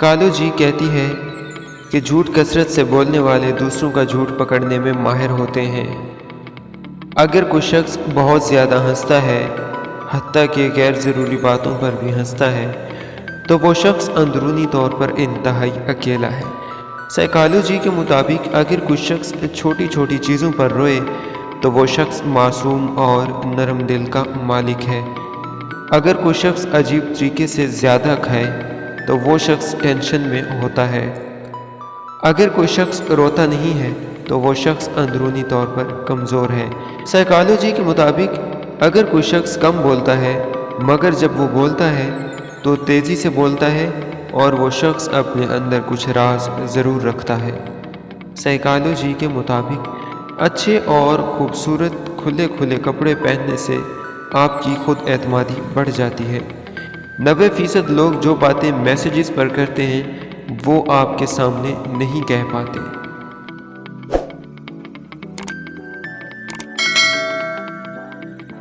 Psychology कहती है कि झूठ कसरत से बोलने वाले दूसरों का झूठ पकड़ने में माहिर होते हैं। अगर कोई शख्स बहुत ज़्यादा हंसता है, हत्ता कि गैर ज़रूरी बातों पर भी हंसता है, तो वो शख्स अंदरूनी तौर पर इंतहाई अकेला है। साइकोलॉजी के मुताबिक अगर कोई शख्स छोटी छोटी चीज़ों पर रोए तो वो शख्स मासूम और नरम दिल का मालिक है। अगर कोई शख्स अजीब तरीके से ज़्यादा खाए तो वो शख्स टेंशन में होता है। अगर कोई शख्स रोता नहीं है तो वो शख्स अंदरूनी तौर पर कमज़ोर है। साइकोलॉजी के मुताबिक अगर कोई शख्स कम बोलता है मगर जब वो बोलता है तो तेज़ी से बोलता है और वो शख्स अपने अंदर कुछ राज ज़रूर रखता है। साइकोलॉजी के मुताबिक अच्छे और ख़ूबसूरत खुले खुले कपड़े पहनने से आपकी खुद एतमादी बढ़ जाती है। 90% लोग जो बातें मैसेजेस पर करते हैं वो आपके सामने नहीं कह पाते।